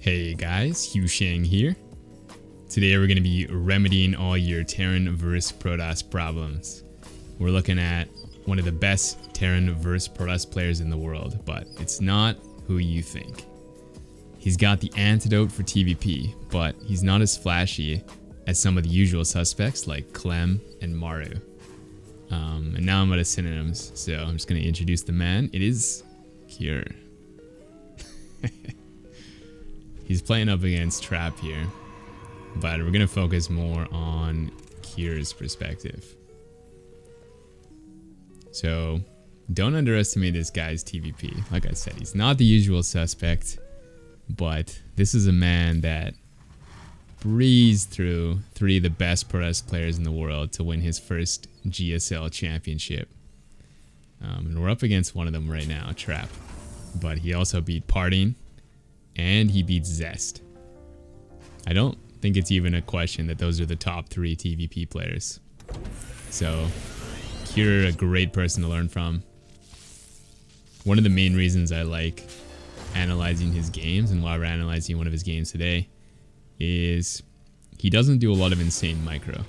Hey guys, HuShang here. Today we're going to be remedying all your Terran vs Protoss problems. We're looking at one of the best Terran vs Protoss players in the world, but it's not who you think. He's got the antidote for TvP, but he's not as flashy as some of the usual suspects like Clem and Maru. And now I'm out of synonyms, so I'm just going to introduce the man. It is Cure. He's playing up against Trap here, but we're going to focus more on Cure's perspective. So don't underestimate this guy's TvP. Like I said, he's not the usual suspect, but this is a man that breezed through three of the best Protoss players in the world to win his first GSL championship. And we're up against one of them right now, Trap. But he also beat Parting, and he beats Zest. I don't think it's even a question that those are the top three TvP players. So, Cure, a great person to learn from. One of the main reasons I like analyzing his games, and why we're analyzing one of his games today, is he doesn't do a lot of insane micro.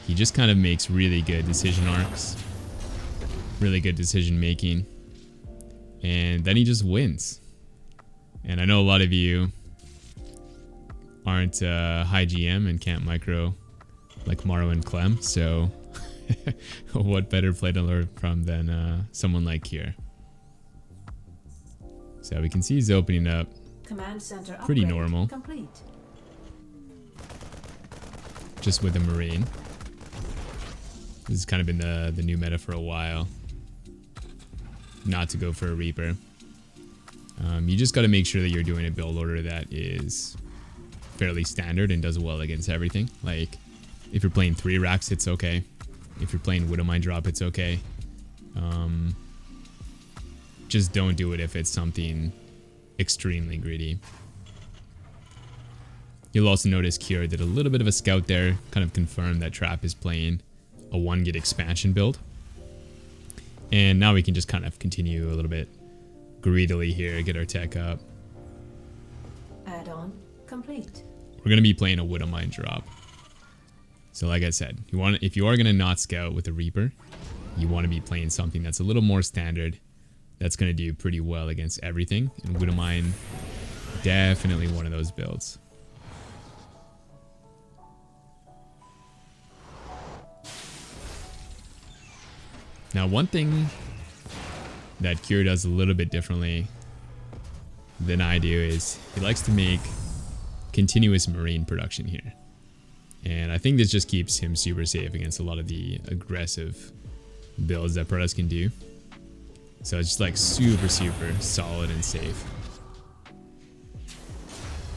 He just kind of makes really good decision arcs, really good decision making, and then he just wins. And I know a lot of you aren't high GM and can't micro like Maru and Clem, so what better play to learn from than someone like Cure. So we can see he's opening up Command center pretty normal, complete. just with a Marine. This has kind of been the new meta for a while, not to go for a Reaper. You just got to make sure that you're doing a build order that is fairly standard and does well against everything. Like, if you're playing 3 racks, it's okay. If you're playing Widow Mine Drop, it's okay. Just don't do it if it's something extremely greedy. You'll also notice Cure did a little bit of a scout there, kind of confirmed that Trap is playing a 1-git expansion build. And now we can just kind of continue a little bit greedily here, get our tech up. Add-on complete. We're going to be playing a Widow Mine Drop. So like I said, if you are going to not scout with a Reaper, you want to be playing something that's a little more standard, that's going to do pretty well against everything. And Widow Mine, definitely one of those builds. Now, one thing that Cure does a little bit differently than I do is he likes to make continuous Marine production here. And I think this just keeps him super safe against a lot of the aggressive builds that Protoss can do. So it's just like super solid and safe.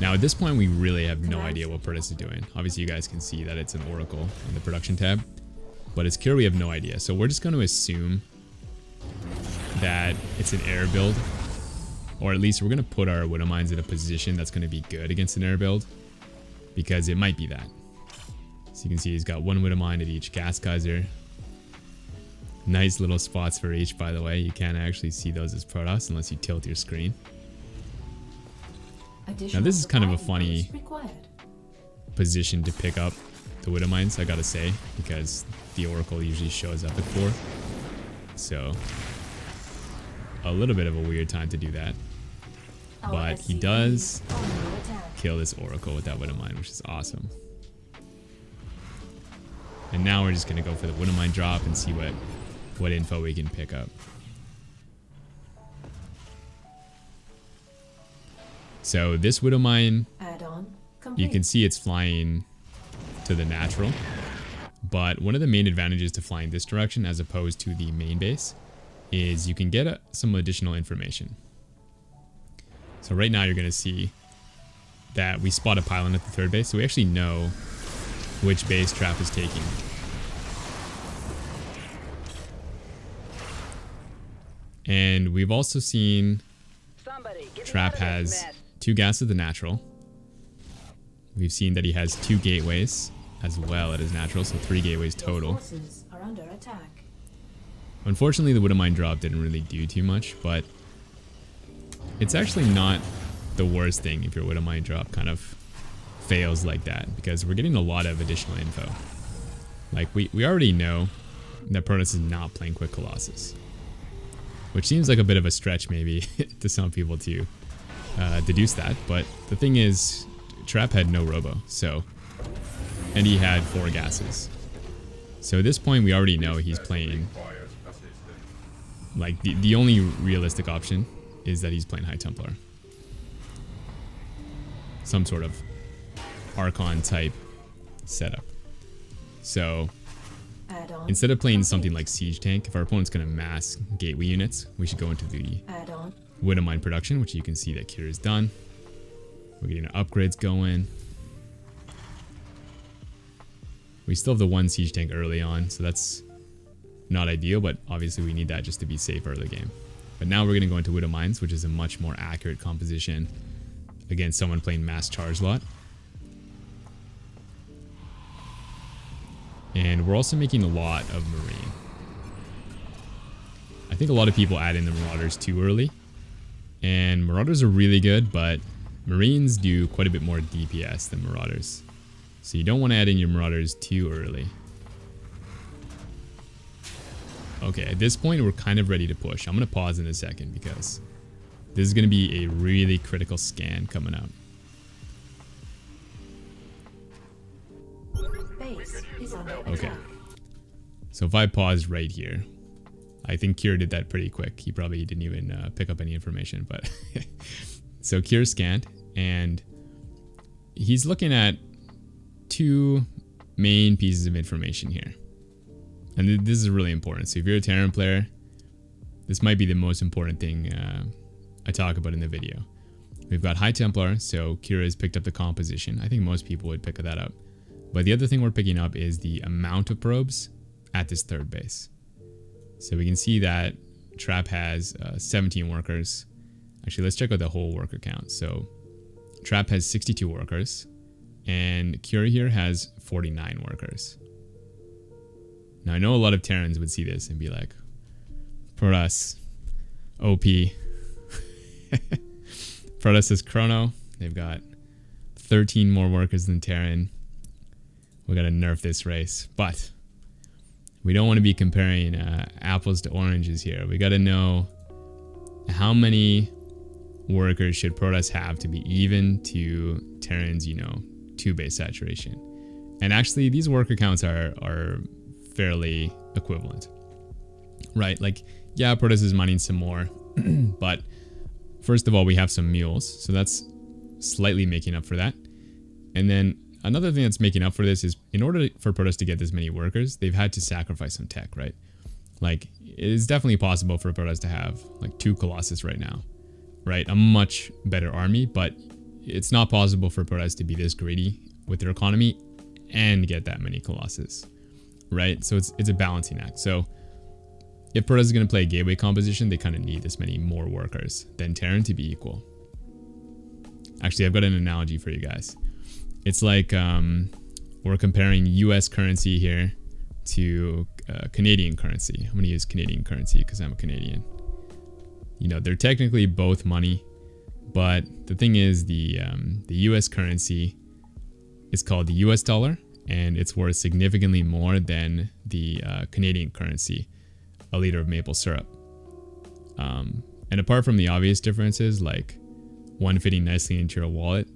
Now at this point we really have no idea what Protoss is doing. Obviously you guys can see that it's an Oracle in the production tab, but as Cure we have no idea. So we're just going to assume that it's an air build, or at least we're going to put our Widow Mines in a position that's going to be good against an air build, because it might be that. So you can see he's got 1 Widow Mine at each gas geyser. Nice little spots for each, by the way. You can't actually see those as Protoss unless you tilt your screen. Now this is kind of a funny position to pick up the Widow Mines, I gotta say, because the Oracle usually shows up at 4. So a little bit of a weird time to do that. But he does kill this Oracle with that Widow Mine, which is awesome. And now we're just going to go for the Widow Mine Drop and see what info we can pick up. So this Widow Mine, you can see it's flying to the natural. But one of the main advantages to flying this direction as opposed to the main base is you can get some additional information. So right now you're going to see that we spot a pylon at the 3rd base, so we actually know which base Trap is taking. And we've also seen Trap has 2 gas at the natural. We've seen that he has 2 gateways as well at his natural, so 3 gateways total. Unfortunately, the Widow Mine Drop didn't really do too much, but it's actually not the worst thing if your Widow Mine drop kind of fails like that, because we're getting a lot of additional info. Like we already know that Protoss is not playing Quick Colossus, which seems like a bit of a stretch maybe to some people to deduce that. But the thing is, Trap had no Robo, so, and he had 4 gases. So at this point we already know he's playing, like the only realistic option is that he's playing High Templar. Some sort of Archon type setup. So instead of playing something like Siege Tank, if our opponent's going to mass gateway units, we should go into the Widow Mine production, which you can see that Kira is done. We're getting our upgrades going. We still have the 1 Siege Tank early on, so that's not ideal, but obviously we need that just to be safe early game. But now we're going to go into Widow Mines, which is a much more accurate composition against someone playing mass charge lot. And we're also making a lot of Marine. I think a lot of people add in the Marauders too early. And Marauders are really good, but Marines do quite a bit more DPS than Marauders. So you don't want to add in your Marauders too early. Okay, at this point we're kind of ready to push. I'm going to pause in a second because this is going to be a really critical scan coming up. Okay, so if I pause right here, I think Kier did that pretty quick. He probably didn't even pick up any information, but so Kier scanned, and he's looking at 2 main pieces of information here, and this is really important. So if you're a Terran player, this might be the most important thing I talk about in the video. We've got High Templar, so Kira has picked up the composition. I think most people would pick that up. But the other thing we're picking up is the amount of probes at this 3rd base. So we can see that Trap has 17 workers. Actually, let's check out the whole worker count. So Trap has 62 workers, and Kira here has 49 workers. Now I know a lot of Terrans would see this and be like, Protoss, OP. Protoss is Chrono. They've got 13 more workers than Terran. We gotta nerf this race, but we don't want to be comparing apples to oranges here. We gotta know how many workers should Protoss have to be even to Terran's, 2 base saturation. And actually, these worker counts are fairly equivalent, right? Like, yeah, Protoss is mining some more, but first of all, we have some mules, so that's slightly making up for that. And then another thing that's making up for this is, in order for Protoss to get this many workers, they've had to sacrifice some tech, right? Like, it is definitely possible for Protoss to have like 2 Colossus right now, right? A much better army, but it's not possible for Protoss to be this greedy with their economy and get that many Colossus, right? So it's a balancing act. So if Protoss is going to play a gateway composition, they kind of need this many more workers than Terran to be equal. Actually, I've got an analogy for you guys. It's like we're comparing US currency here to Canadian currency. I'm going to use Canadian currency because I'm a Canadian. They're technically both money, but the thing is the US currency is called the US dollar, and it's worth significantly more than the Canadian currency, a liter of maple syrup. And apart from the obvious differences, like one fitting nicely into your wallet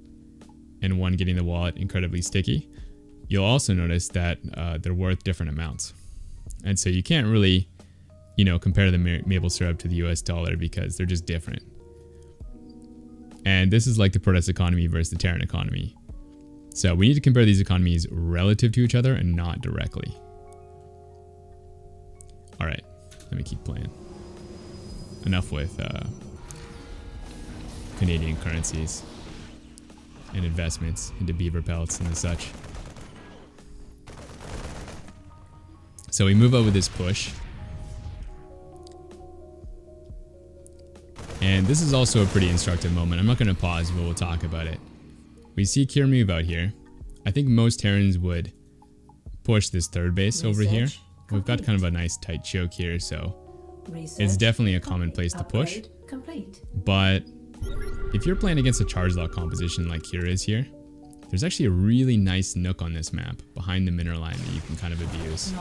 and one getting the wallet incredibly sticky, you'll also notice that they're worth different amounts. And so you can't really, compare the maple syrup to the US dollar because they're just different. And this is like the Protoss economy versus the Terran economy. So we need to compare these economies relative to each other and not directly. All right, let me keep playing. Enough with Canadian currencies and investments into beaver pelts and the such. So we move out with this push. And this is also a pretty instructive moment. I'm not going to pause, but we'll talk about it. We see Kier move out here. I think most Terrans would push this 3rd base over here. We've got kind of a nice tight choke here, so it's definitely a common place to push. But if you're playing against a charge lock composition like Kira is here, there's actually a really nice nook on this map behind the mineral line that you can kind of abuse.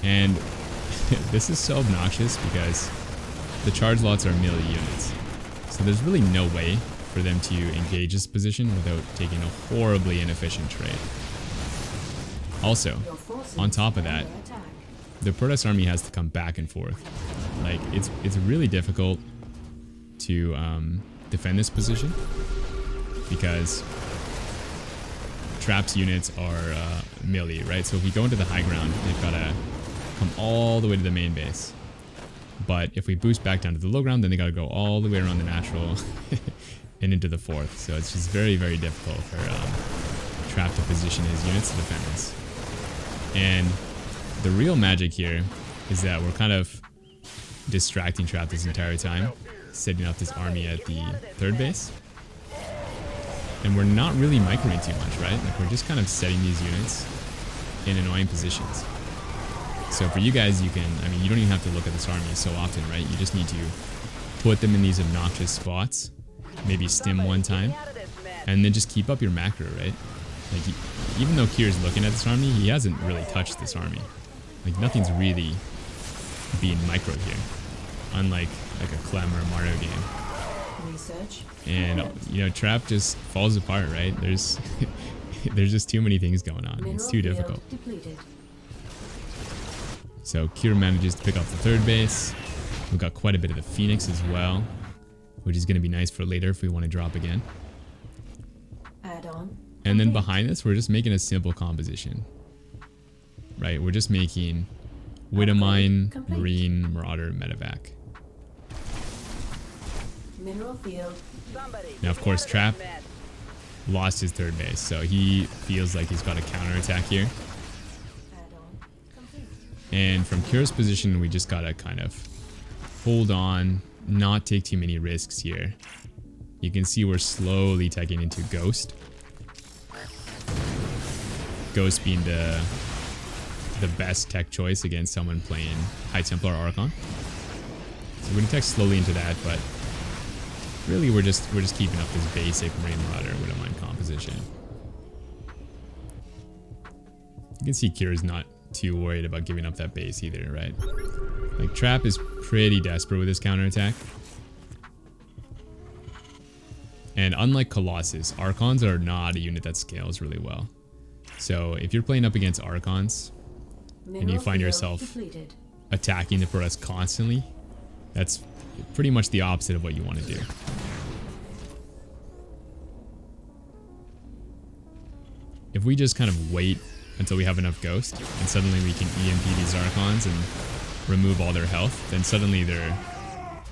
And this is so obnoxious because the charge lots are melee units. So there's really no way for them to engage this position without taking a horribly inefficient trade. Also, on top of that, the protoss army has to come back and forth. Like, it's really difficult to defend this position because Trap's units are melee, right? So if we go into the high ground, they've got to come all the way to the main base. But if we boost back down to the low ground, then they got to go all the way around the natural and into the fourth. So it's just very, very difficult for Trap to position his units to defend this. And the real magic here is that we're kind of distracting Trap this entire time, setting up this army at the third base. And we're not really microing too much, right? Like, we're just kind of setting these units in annoying positions. So for you guys, you can, I mean, you don't even have to look at this army so often, right? You just need to put them in these obnoxious spots, maybe stim one time, and then just keep up your macro, right? Like, even though Kier's looking at this army, he hasn't really touched this army. Like, nothing's really being micro here, unlike like a Clem or a Mario game. Research. And, you know, Trap just falls apart, right? There's there's just too many things going on. It's too difficult. So Kier manages to pick off the third base. We've got quite a bit of the Phoenix as well, which is going to be nice for later if we want to drop again. Add on. And then behind this, we're just making a simple composition, right? We're just making Widowmine, Marine, Marauder, Medevac. Mineral field. Now, of course, Trap lost his third base, so he feels like he's got a counterattack here. And from Kira's position, we just gotta kind of hold on, not take too many risks here. You can see we're slowly taking into Ghost. Ghost being the best tech choice against someone playing High Templar Archon. So we're gonna tech slowly into that, but really we're just keeping up this basic Marine Marauder Widowmine composition. You can see Kira's not too worried about giving up that base either, right? Like, Trap is pretty desperate with his counterattack. And unlike Colossus, Archons are not a unit that scales really well. So if you're playing up against Archons and you find yourself attacking the protoss constantly, that's pretty much the opposite of what you want to do. If we just kind of wait until we have enough Ghost, and suddenly we can EMP these Archons and remove all their health, then suddenly they're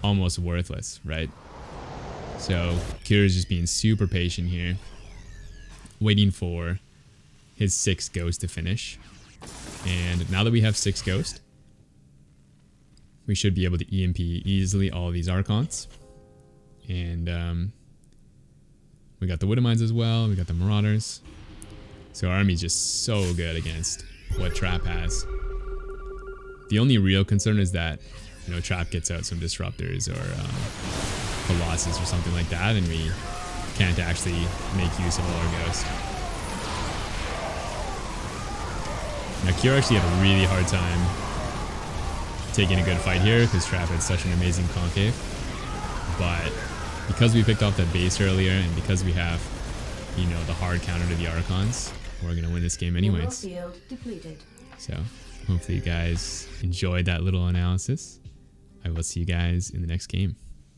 almost worthless, right? So Kira's just being super patient here, waiting for his 6 Ghost to finish. And now that we have 6 Ghost, we should be able to EMP easily all of these Archons. And we got the Widowmines as well, we got the Marauders. So our army's just so good against what Trap has. The only real concern is that, you know, Trap gets out some Disruptors or Colossus or something like that, and we can't actually make use of all our Ghost. Now, Kier actually had a really hard time taking a good fight here because Trap had such an amazing concave. But because we picked off that base earlier, and because we have, you know, the hard counter to the Archons, we're going to win this game anyways. So hopefully you guys enjoyed that little analysis. I will see you guys in the next game.